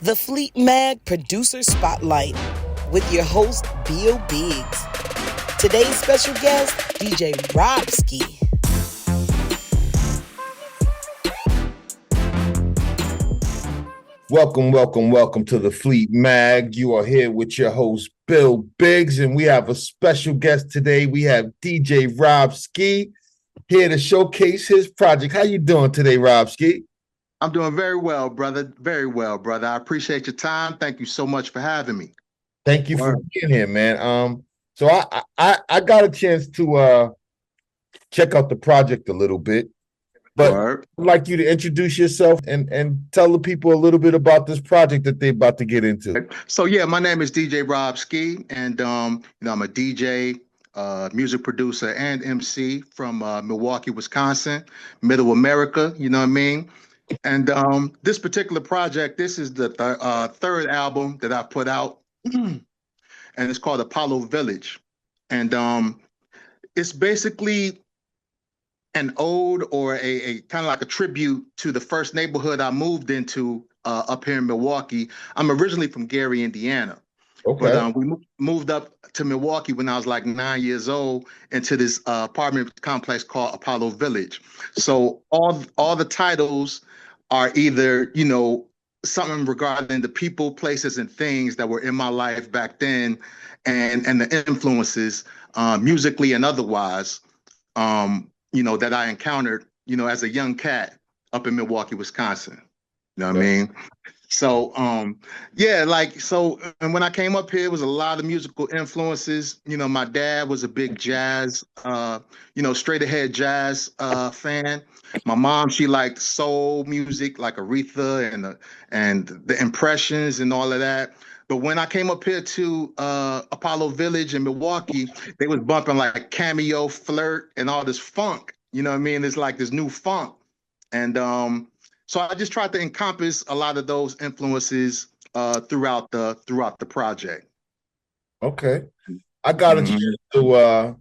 The Fleet Mag Producer Spotlight with your host, Biggz. Today's special guest, DJ Robski. Welcome to the Fleet Mag. You are here with your host, Biggz, and we have a special guest today. We have DJ Robski here to showcase his project. How you doing today, Robski? I'm doing very well, brother. Very well, brother. I appreciate your time. Thank you so much for having me. Thank you for being here, man. So I got a chance to check out the project a little bit, but I'd like you to introduce yourself and tell the people a little bit about this project that they're about to get into. So yeah, my name is DJ Robski, and I'm a DJ, music producer, and MC from Milwaukee, Wisconsin, Middle America. You know what I mean? And this particular project, this is the third album that I put out, and it's called Apollo Village. And it's basically an ode or a kind of like a tribute to the first neighborhood I moved into up here in Milwaukee. I'm originally from Gary, Indiana. Okay. But we moved up to Milwaukee when I was like 9 years old into this apartment complex called Apollo Village. So all the titles are either, something regarding the people, places, and things that were in my life back then, and the influences, musically and otherwise, that I encountered, as a young cat up in Milwaukee, Wisconsin. You know what I mean? So, and when I came up here, it was a lot of musical influences. My dad was a big jazz, straight ahead jazz fan. My mom, she liked soul music like Aretha and the Impressions and all of that. But when I came up here to Apollo Village in Milwaukee, they was bumping like Cameo, Flirt, and all this funk. You know what I mean? It's like this new funk. And so I just tried to encompass a lot of those influences throughout the project. Okay. I got a chance to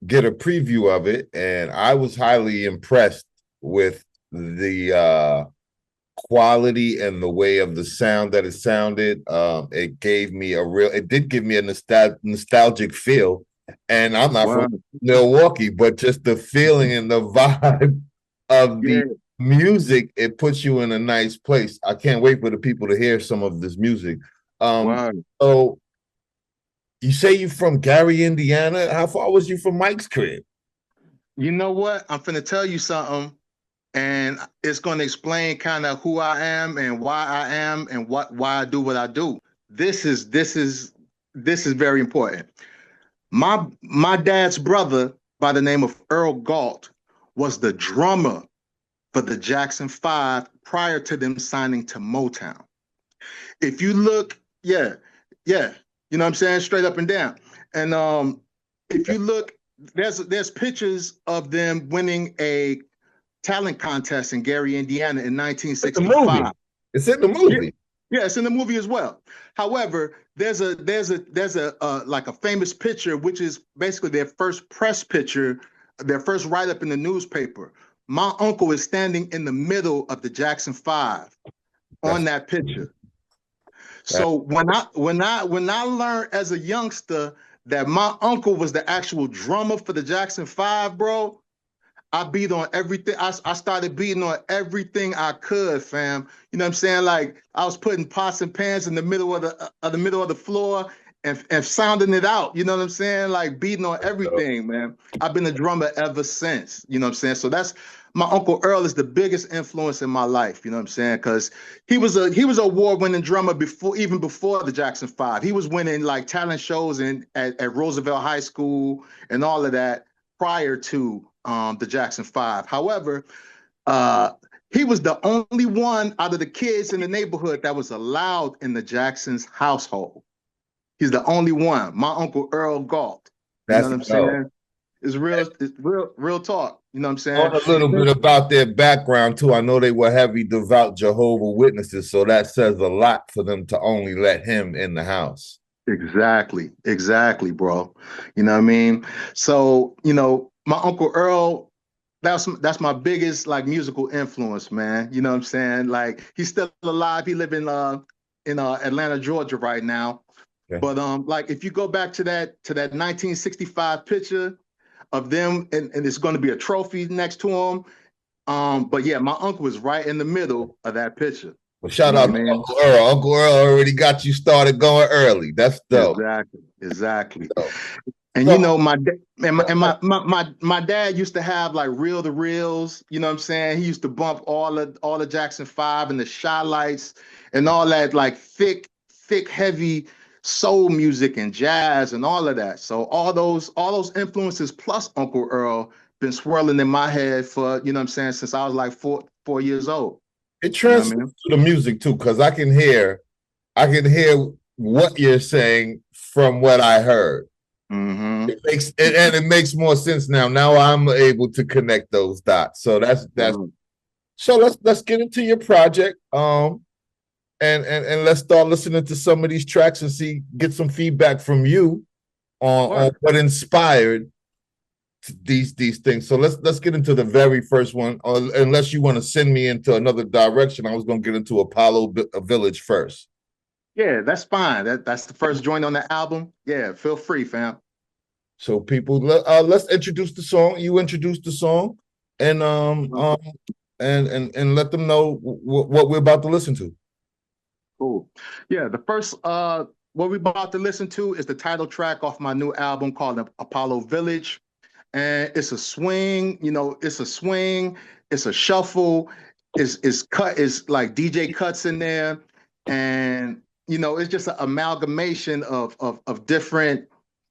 get a preview of it, and I was highly impressed with the quality and the way of the sound that it sounded. It did give me a nostalgic feel. And I'm not from Milwaukee, but just the feeling and the vibe of the music, it puts you in a nice place. I can't wait for the people to hear some of this music. So you say you're from Gary, Indiana. How far was you from Mike's crib? You know what? I'm finna tell you something, and it's gonna explain kind of who I am and why I am and why I do what I do. This is very important. My dad's brother by the name of Earl Galt was the drummer for the Jackson 5 prior to them signing to Motown. If you look, you know what I'm saying, straight up and down. And if you look, there's pictures of them winning a talent contest in Gary, Indiana in 1965. It's in the movie. Yeah, it's in the movie as well. However, there's a like a famous picture, which is basically their first press picture, their first write-up in the newspaper. My uncle is standing in the middle of the Jackson 5 on that picture. So when I learned as a youngster that my uncle was the actual drummer for the Jackson 5, bro, I beat on everything. I started beating on everything I could, fam. You know what I'm saying? Like I was putting pots and pans in the middle of the floor and sounding it out. You know what I'm saying? Like beating on everything, man. I've been a drummer ever since. You know what I'm saying? So that's my Uncle Earl is the biggest influence in my life. You know what I'm saying? Because he was an award-winning drummer even before the Jackson 5. He was winning like talent shows at Roosevelt High School and all of that prior to the Jackson 5. However, he was the only one out of the kids in the neighborhood that was allowed in the Jackson's household. He's the only one. My Uncle Earl Galt. You know what I'm saying? It's real talk. You know what I'm saying? I know a little bit about their background too. I know they were heavy, devout Jehovah's Witnesses, so that says a lot for them to only let him in the house. Exactly, bro. You know what I mean? So, my Uncle Earl, that's my biggest like musical influence, man. You know what I'm saying? Like he's still alive. He live in in Atlanta, Georgia right now. Okay. But like if you go back to that 1965 picture of them, and it's going to be a trophy next to him. But yeah, my uncle was right in the middle of that picture. Well, shout out to Uncle Earl. Uncle Earl already got you started going early. That's dope. Exactly. Dope. And you know, my dad used to have like reel to reels. You know what I'm saying? He used to bump all the Jackson 5 and the Shy Lights and all that like thick, heavy soul music and jazz and all of that. So all those influences plus Uncle Earl been swirling in my head for, you know what I'm saying, since I was like 4 years old. It translates to the music too, because I can hear what you're saying from what I heard. Mm-hmm. It makes more sense now. Now I'm able to connect those dots. So that's so let's get into your project. And let's start listening to some of these tracks and get some feedback from you on what inspired these things. So let's get into the very first one. Unless you want to send me into another direction, I was going to get into Apollo Village first. Yeah, that's fine. That's the first joint on the album. Yeah, feel free, fam. So people, let's introduce the song. You introduce the song, and let them know what we're about to listen to. Cool. Yeah, the first what we're about to listen to is the title track off my new album called Apollo Village. And it's a swing, you know, it's a shuffle, it's like DJ cuts in there. And, you know, it's just an amalgamation of different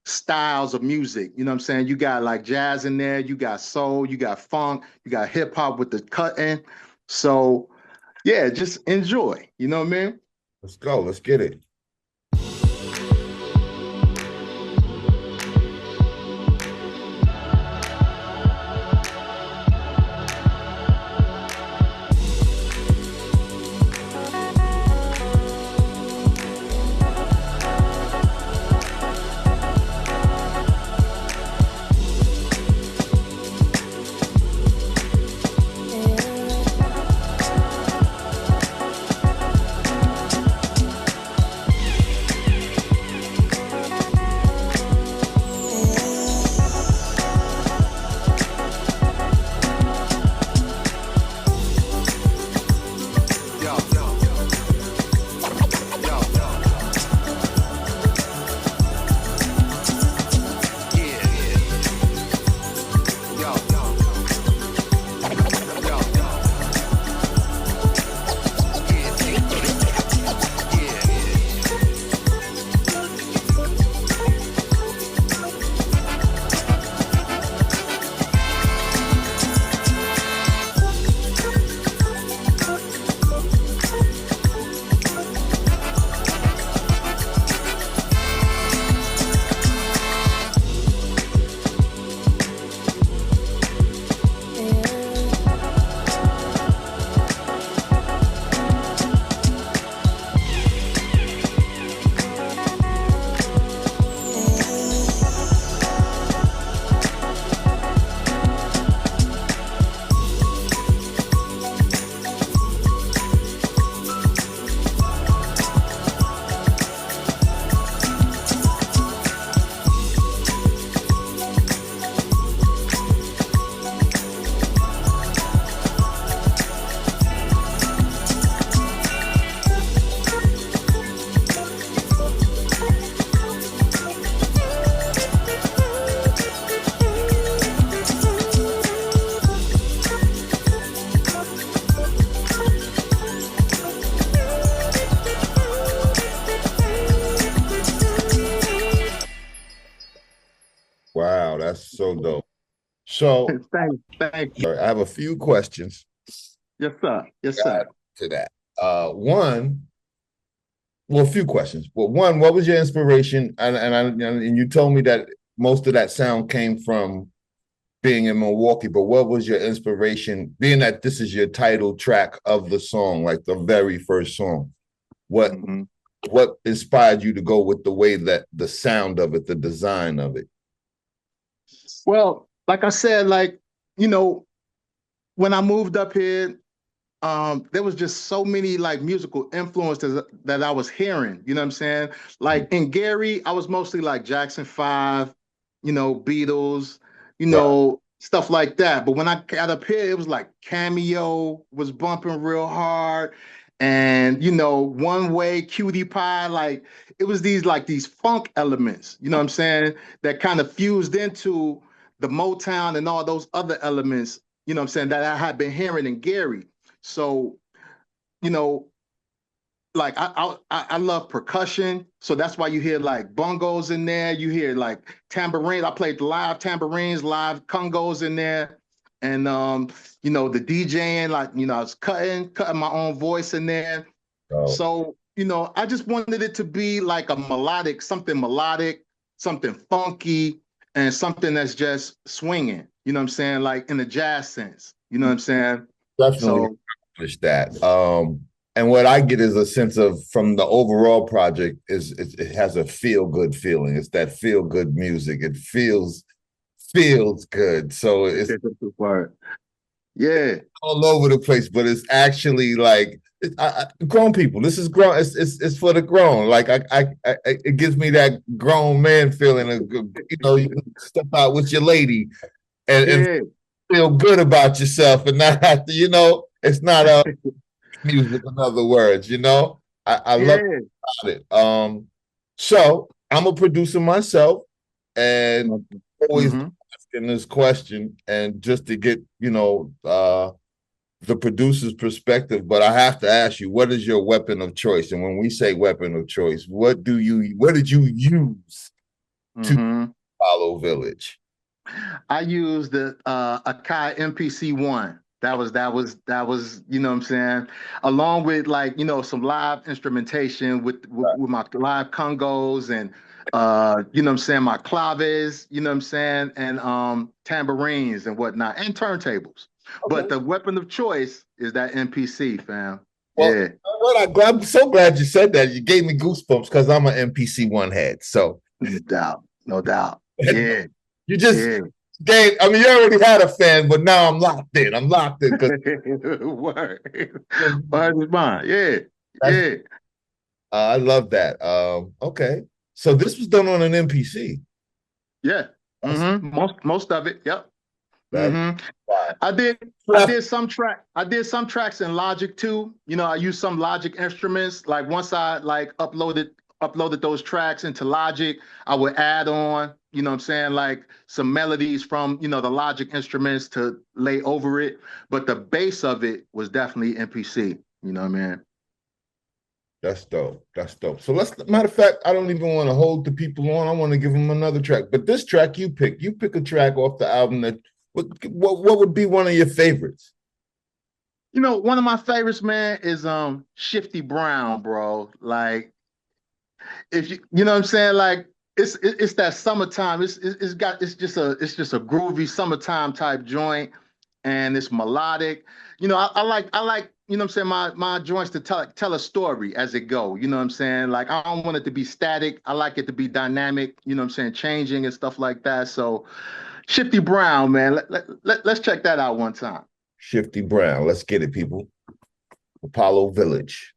styles of music. You know what I'm saying? You got like jazz in there, you got soul, you got funk, you got hip hop with the cutting. So yeah, just enjoy. You know what I mean? Let's go. Let's get it. Wow, that's so dope. So thank you. I have a few questions. Yes, sir. Yes, sir. To that. A few questions. Well, one, what was your inspiration? And you told me that most of that sound came from being in Milwaukee, but what was your inspiration, being that this is your title track of the song, like the very first song? What inspired you to go with the way that the sound of it, the design of it? Well, like I said, like, you know, when I moved up here, there was just so many like musical influences that I was hearing. You know what I'm saying? Like in Gary, I was mostly like Jackson 5, Beatles, Right. stuff like that. But when I got up here, it was like Cameo was bumping real hard. And One Way, Cutie Pie, like it was these funk elements, you know what I'm saying, that kind of fused into the Motown and all those other elements, you know what I'm saying, that I had been hearing in Gary. So, you know, like I love percussion, so that's why you hear like bongos in there. You hear like tambourines. I played live tambourines, live congos in there, and the DJing, like I was cutting my own voice in there. So So I just wanted it to be like a melodic, something funky, and something that's just swinging. You know what I'm saying? Like in the jazz sense. You know what I'm saying? definitely So accomplished that. And what I get is a sense of from the overall project is it has a feel good feeling. It's that feel good music. It feels good. So it's Word. Yeah. all over the place, but it's actually like grown people. This is grown. It's for the grown. Like it gives me that grown man feeling. You can step out with your lady and Yeah. feel good about yourself, and not have to. It's not music. In other words, I love Yeah. it. So I'm a producer myself, and always Mm-hmm. asking this question, and just to get the producer's perspective, but I have to ask you, what is your weapon of choice? And when we say weapon of choice, what did you use to Mm-hmm. follow Village? I used the Akai MPC-1. That was, you know what I'm saying? Along with like, some live instrumentation with my live congos and you know what I'm saying, my claves, you know what I'm saying, and tambourines and whatnot, and turntables. But Okay. the weapon of choice is that MPC, fam. Well, Yeah. I'm so glad you said that. You gave me goosebumps because I'm an MPC-1 head. So No doubt. No doubt. Yeah. you just Yeah. gave, I mean, you already had a fan, but now I'm locked in. I'm locked in because Word. Word is mine. Yeah. Yeah. I love that. Okay. So this was done on an MPC. Yeah. That's Most of it. Yep. that. Wow. I did some tracks in Logic too. I used some Logic instruments. Like once I like uploaded those tracks into Logic, I would add on, you know what I'm saying, like some melodies from, the Logic instruments to lay over it. But the base of it was definitely MPC. You know what I mean? That's dope. That's dope. So matter of fact, I don't even want to hold the people on. I want to give them another track. But this track you pick a track off the album that what would be one of your favorites? One of my favorites, man, is Shifty Brown, bro. Like if you know what I'm saying, like it's that summertime. It's just a groovy summertime type joint, and it's melodic. I like you know what I'm saying, my joints to tell a story as it go. You know what I'm saying? Like I don't want it to be static. I like it to be dynamic. You know what I'm saying, changing and stuff like that. So Shifty Brown, man, let's check that out one time. Shifty Brown. Let's get it, people. Apollo Village.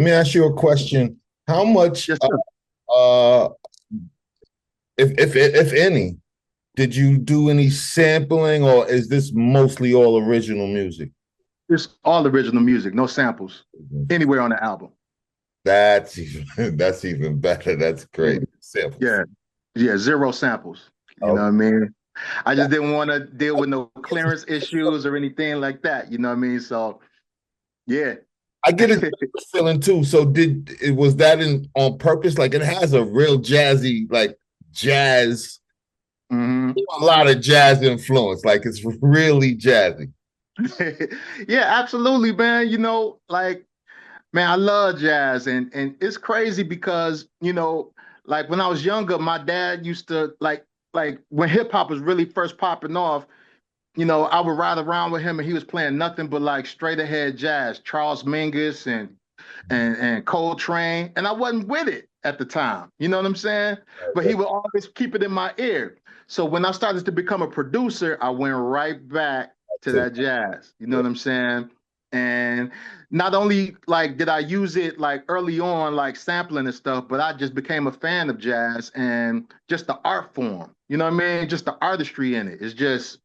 me ask you a question. How much, Yes, sir. uh, if any, did you do any sampling, or is this mostly all original music? It's all original music, no samples anywhere on the album. That's even that's even better. That's great. Samples. Yeah, yeah, zero samples. You know Okay. what I mean? I just didn't want to deal with no clearance issues or anything like that. You know what I mean? So yeah. I get a feeling too. So was that in on purpose? Like it has a real jazzy, like jazz, hmm a lot of jazz influence. Like it's really jazzy. Yeah, absolutely, man. You know, like, man, I love jazz, and it's crazy because, you know, like when I was younger, my dad used to like when hip hop was really first popping off. You know, I would ride around with him and he was playing nothing but like straight ahead jazz, Charles Mingus and Coltrane, and I wasn't with it at the time. You know what I'm saying? But he would always keep it in my ear. So when I started to become a producer, I went right back to that jazz. You know what I'm saying? And not only like did I use it like early on, like sampling and stuff, but I just became a fan of jazz and just the art form. You know what I mean? Just the artistry in it. It's just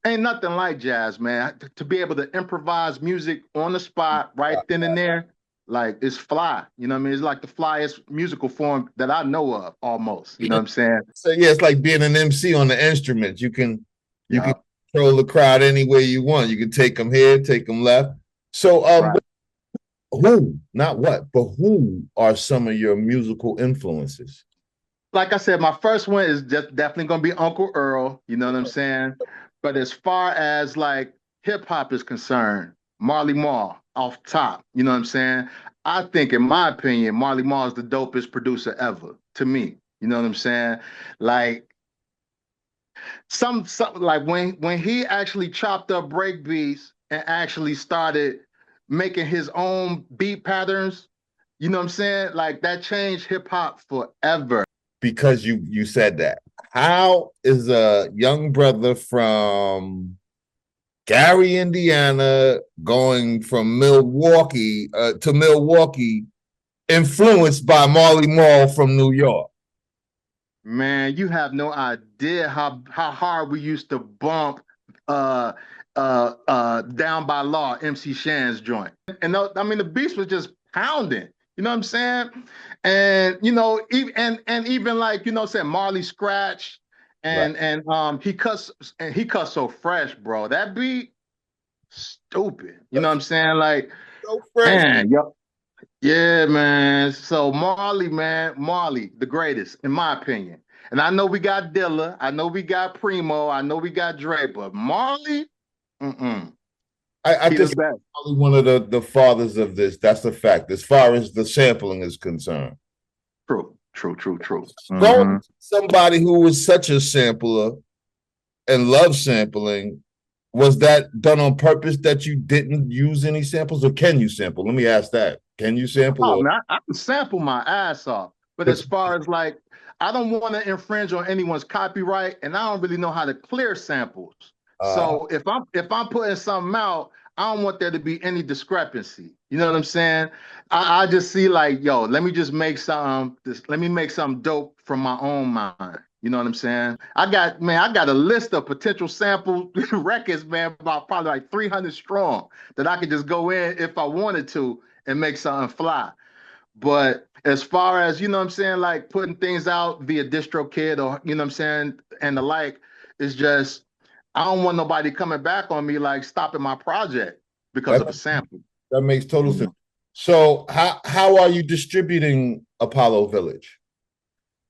ain't nothing like jazz, man. To be able to improvise music on the spot right then and there, like it's fly. You know what I mean? It's like the flyest musical form that I know of, almost. You know what I'm saying? So yeah, it's like being an MC on the instrument. You can Yeah. control the crowd any way you want. You can take them here, take them left. So Right. who, not what, but who are some of your musical influences? Like I said, my first one is just definitely gonna be Uncle Earl. You know what I'm saying? But as far as like hip hop is concerned, Marley Marl off top. You know what I'm saying? I think, in my opinion, Marley Marl is the dopest producer ever to me. You know what I'm saying? Like some like when he actually chopped up break beats and actually started making his own beat patterns. You know what I'm saying? Like that changed hip hop forever. Because you said that. How is a young brother from Gary, Indiana, going from Milwaukee to Milwaukee, influenced by Marley Marl from New York? Man, you have no idea how hard we used to bump uh Down by Law, MC Shan's joint. And I mean the beats was just pounding. You know what I'm saying? And you know, even even like, you know what I'm saying, Marley Scratch Right. and he cuts so fresh, bro. That beat stupid. You know what I'm saying? Like, So fresh. man, yo, yeah, man. So Marley, man, Marley, the greatest, in my opinion. And I know we got Dilla, I know we got Primo, I know we got Dre, but Marley, I he the think best. probably one of the fathers of this. That's a fact. As far as the sampling is concerned, True, true, true, true. going to somebody who was such a sampler and loved sampling, was that done on purpose that you didn't use any samples, or can you sample? Let me ask that. Can you sample? Oh Or man, I can sample my ass off, but but as far as like, I don't want to infringe on anyone's copyright, and I don't really know how to clear samples. uh, So if I'm putting something out, I don't want there to be any discrepancy. You know what I'm saying? I just see like, yo, let me just make something. Let me make something dope from my own mind. You know what I'm saying? I got a list of potential sample records, man, about probably like 300 strong that I could just go in if I wanted to and make something fly. But as far as, you know what I'm saying, like putting things out via DistroKid or, you know what I'm saying, and the like, it's just, I don't want nobody coming back on me like stopping my project because of a that sample. that makes total sense. So how are you distributing Apollo Village?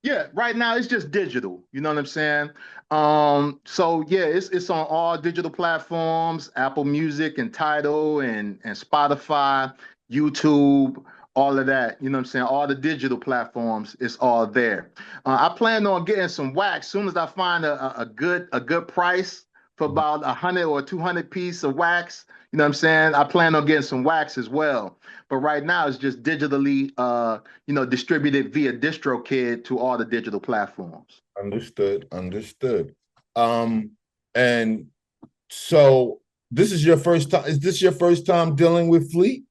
Yeah, right now it's just digital. You know what I'm saying? So yeah, it's on all digital platforms, Apple Music and Tidal and Spotify, YouTube, all of that. You know what I'm saying? All the digital platforms, it's all there. I plan on getting some wax soon as I find a good price for about 100 or 200 piece of wax. You know what I'm saying? I plan on getting some wax as well. But right now it's just digitally distributed via DistroKid to all the digital platforms. Understood, understood. And so this is your first time. Is this your first time dealing with Fleet?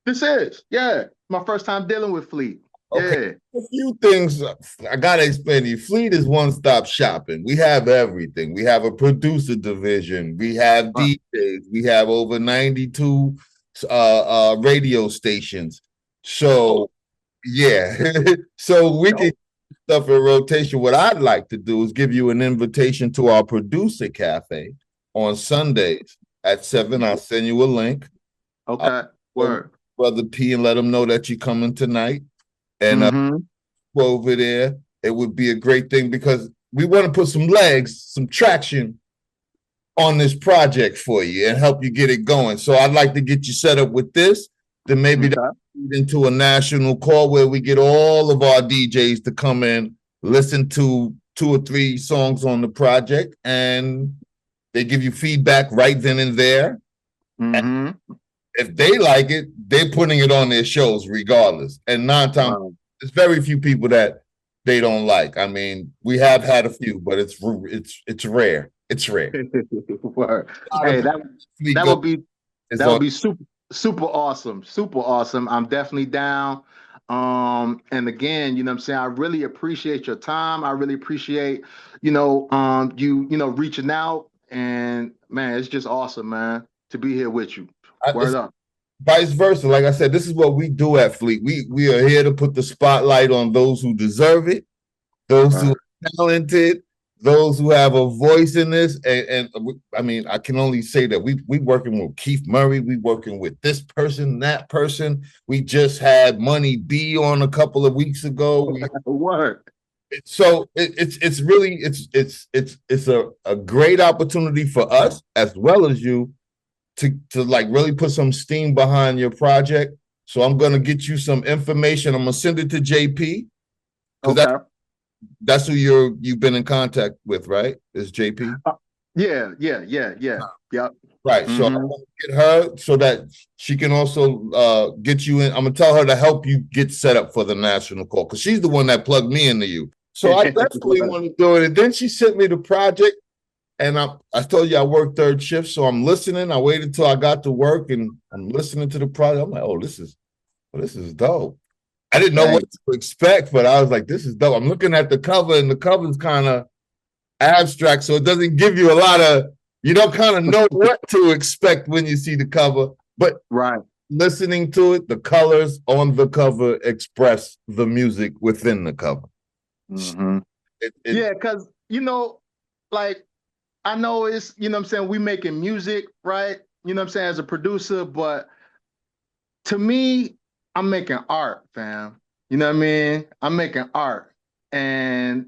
This is, yeah, my first time dealing with Fleet. Okay. Yeah. A few things I gotta explain to you. Fleet is one-stop shopping. We have everything. We have a producer division. We have DJs. We have over 92 radio stations. So yeah, so we can stuff in rotation. What I'd like to do is give you an invitation to our producer cafe on Sundays at 7. I'll send you a link. Okay. Word. Brother P, and let him know that you're coming tonight. And go over there. It would be a great thing because we want to put some legs, some traction on this project for you and help you get it going. So I'd like to get you set up with this. Then maybe into a national call where we get all of our DJs to come in, listen to 2 or 3 songs on the project, and they give you feedback right then and there. And if they like it, they're putting it on their shows regardless. And 9 times, there's very few people that they don't like. I mean, we have had a few, but it's rare. It's rare. Hey, that would be super awesome. Super awesome. I'm definitely down. And again, you know what I'm saying, I really appreciate your time. I really appreciate, you reaching out, and man, it's just awesome, man, to be here with you. Word up. Vice versa. Like I said, this is what we do at Fleet. We are here to put the spotlight on those who deserve it, those who are talented, those who have a voice in this. And I mean, I can only say that we working with Keith Murray. We working with this person, that person. We just had Money B on a couple of weeks ago. Word. So it's really a great opportunity for us as well as you to like really put some steam behind your project. So I'm gonna get you some information. I'm gonna send it to JP. Okay. That's who you've been in contact with, right? Is JP? Yeah. Yep. Right. So I'm gonna get her so that she can also get you in. I'm gonna tell her to help you get set up for the national call because she's the one that plugged me into you. So I definitely want to do it. And then she sent me the project. And I told you I work 3rd shift, so I'm listening. I waited till I got to work, and I'm listening to the project. I'm like, oh, this is dope. I didn't know what to expect, but I was like, this is dope. I'm looking at the cover, and the cover's kind of abstract, so it doesn't give you a lot of, you don't kind of know what to expect when you see the cover. But listening to it, the colors on the cover express the music within the cover. Yeah, because, like, I know it's, you know what I'm saying, we making music, right? You know what I'm saying, as a producer, but to me, I'm making art, fam. You know what I mean? I'm making art. And,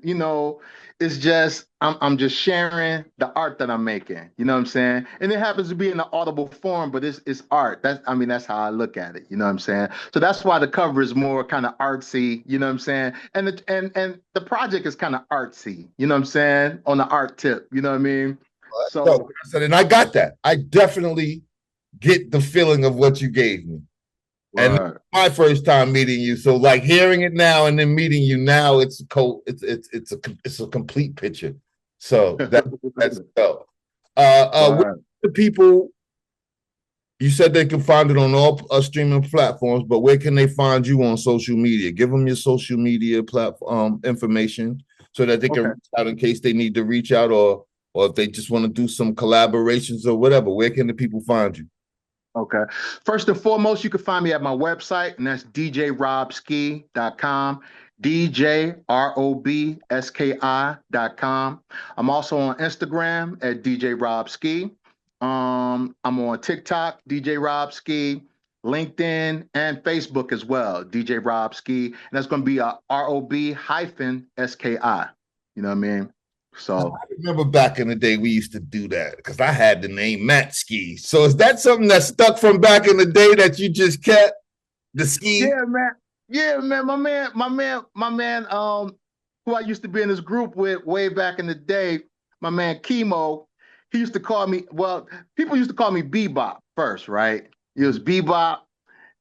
it's just, I'm just sharing the art that I'm making. You know what I'm saying? And it happens to be in the audible form, but it's art. That's how I look at it. You know what I'm saying? So that's why the cover is more kind of artsy. You know what I'm saying? And the project is kind of artsy. You know what I'm saying? On the art tip. You know what I mean? So and I got that. I definitely get the feeling of what you gave me. And my first time meeting you, so like hearing it now and then meeting you now, it's a complete picture. So that's dope. The people, you said they can find it on all streaming platforms, but where can they find you on social media? Give them your social media platform information so that they can reach out in case they need to reach out, or if they just want to do some collaborations or whatever. Where can the people find you? Okay. First and foremost, you can find me at my website, and that's djrobski.com, djrobski.com. I'm also on Instagram at djrobski. I'm on TikTok, DJ Robski, LinkedIn, and Facebook as well, DJ Robski. And that's going to be a ROB-SKI. You know what I mean? So I remember back in the day we used to do that because I had the name Matt Ski. So is that something that stuck from back in the day that you just kept? The ski? Yeah, man. Yeah, man. My man, who I used to be in this group with way back in the day, my man Chemo, he used to call me, well, people used to call me Bebop first, right? It was Bebop,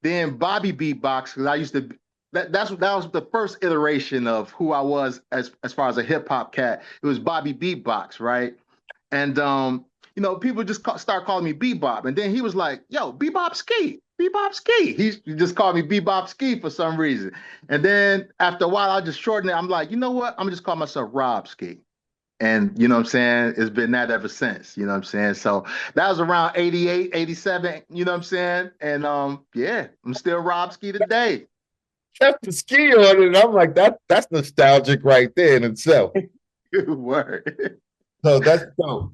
then Bobby Beatbox, because I used to that was the first iteration of who I was as far as a hip hop cat. It was Bobby Beatbox, right? And people just start calling me Bebop. And then he was like, yo, Bebop Ski, Bebop Ski. He just called me Bebop Ski for some reason. And then after a while, I just shortened it. I'm like, you know what? I'm gonna just call myself Rob Ski. And you know what I'm saying? It's been that ever since, you know what I'm saying? So that was around 88, 87, you know what I'm saying? And yeah, I'm still Rob Ski today. Kept the ski on it, and I'm like, that's nostalgic right there in itself. Good word. So that's dope.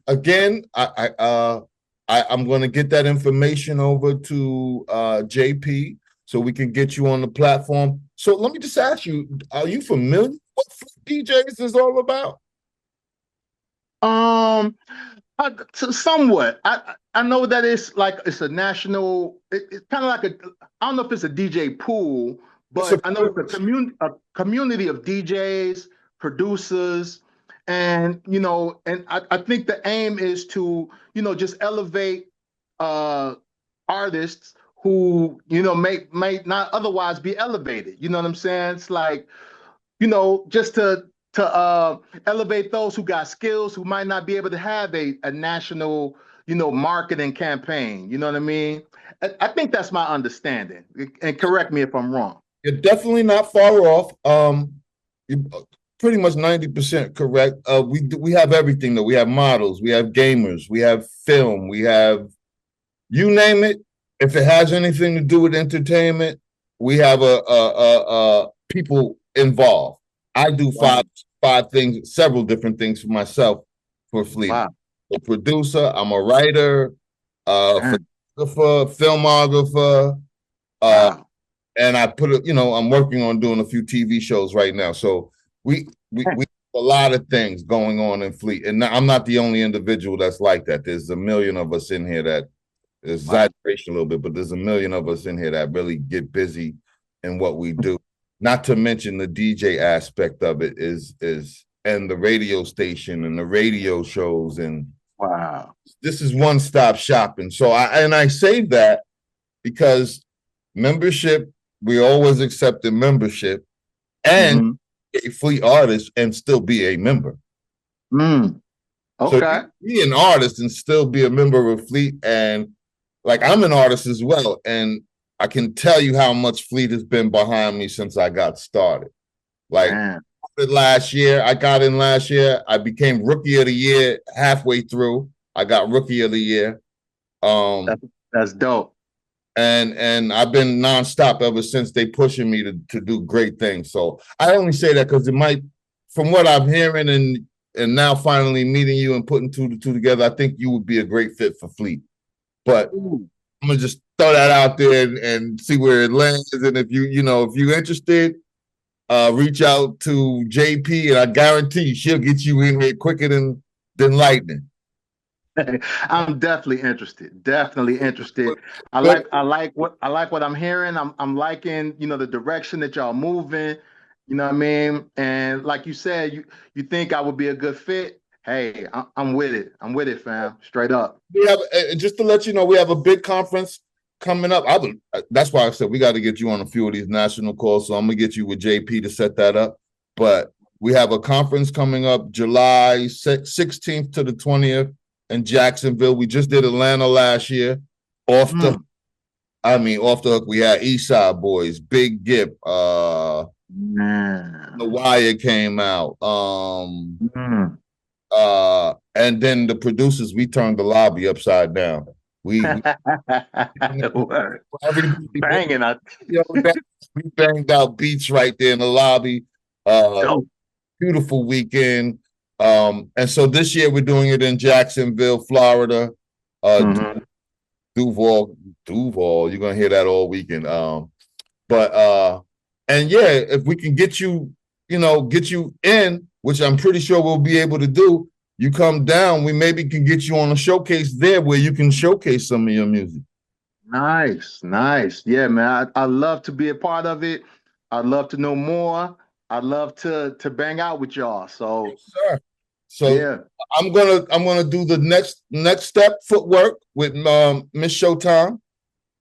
Again, I'm going to get that information over to JP so we can get you on the platform. So let me just ask you, are you familiar with what DJs is all about? Somewhat. I know that it's a national. It's kind of like I don't know if it's a DJ pool, but I know it's a community of DJs, producers, and I think the aim is to just elevate artists who may not otherwise be elevated. You know what I'm saying? It's like just to elevate those who got skills who might not be able to have a national marketing campaign. You know what I mean? I think that's my understanding. And correct me if I'm wrong. You're definitely not far off. You're pretty much 90% correct. We have everything though. We have models, we have gamers, we have film, we have you name it. If it has anything to do with entertainment, we have a people involved. I do five things, several different things for myself for Fleet. Wow. A producer, I'm a writer, photographer, filmographer, Wow. and I'm working on doing a few TV shows right now. So we have a lot of things going on in Fleet, and I'm not the only individual that's like that. There's a million of us in here that is exaggeration a little bit, but there's a million of us in here that really get busy in what we do. Not to mention the DJ aspect of it is and the radio station and the radio shows, and wow, this is one-stop shopping. So I say that because membership, we always accepted membership, and a Fleet artist and still be a member. Okay, so be an artist and still be a member of Fleet, and like I'm an artist as well, and I can tell you how much Fleet has been behind me since I got started. Like last year, I got in last year. I became Rookie of the Year halfway through. I got Rookie of the Year. That's dope. And I've been nonstop ever since. They pushing me to do great things. So I only say that because it might, from what I'm hearing and now finally meeting you and putting two and two together, I think you would be a great fit for Fleet. But I'm gonna just throw that out there and see where it lands. And if you're interested, reach out to JP, and I guarantee she'll get you in here quicker than lightning. I'm definitely interested. Definitely interested. I like what I'm hearing. I'm liking the direction that y'all moving. You know what I mean? And like you said, you think I would be a good fit. Hey, I'm with it. I'm with it, fam. Straight up. We have, just to let you know, we have a big conference coming up. That's why I said we got to get you on a few of these national calls. So I'm gonna get you with JP to set that up. But we have a conference coming up July 16th to the 20th in Jacksonville. We just did Atlanta last year. Off the hook. We had Eastside Boys, Big Gip, The Wire came out. And then the producers, we turned the lobby upside down. We banging out. We banged out beats right there in the lobby. Beautiful weekend. And so this year we're doing it in Jacksonville, Florida. Duval. You're gonna hear that all weekend. And yeah, if we can get you in, which I'm pretty sure we'll be able to do, you come down, we maybe can get you on a showcase there where you can showcase some of your music. Nice. Yeah, man. I love to be a part of it. I'd love to know more. I'd love to bang out with y'all. So, yes, sir. So yeah. I'm gonna do the next step footwork with Miss Showtime.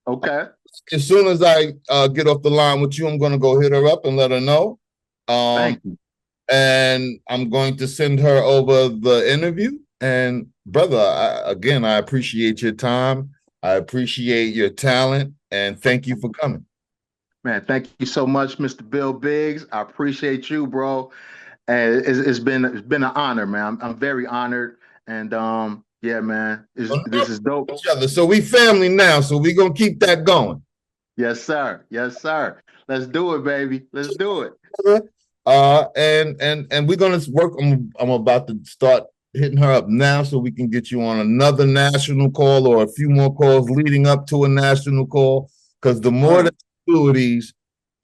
Okay. As soon as I get off the line with you, I'm gonna go hit her up and let her know. Thank you. And I'm going to send her over the interview, And brother, again, I appreciate your time. I appreciate your talent, and thank you for coming. Man, thank you so much, Mr. Bill Biggz. I appreciate you, bro. And it's been an honor, man. I'm very honored, and yeah, man, this is dope. Each other, so we family now. So we gonna keep that going. Yes, sir. Yes, sir. Let's do it, baby. Let's do it. And we're gonna work. I'm about to start hitting her up now so we can get you on another national call or a few more calls leading up to a national call. Because the more that you do these,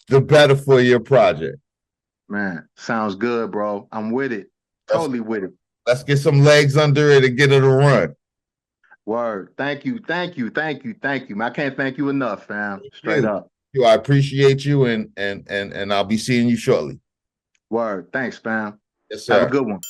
the better for your project. Man, sounds good, bro. I'm with it. Totally with it. Let's get some legs under it and get her to run. Word. Thank you. Thank you. Thank you. Thank you. I can't thank you enough, fam. Straight up. I appreciate you, and I'll be seeing you shortly. Word. Thanks, fam. Yes, sir. Have a good one.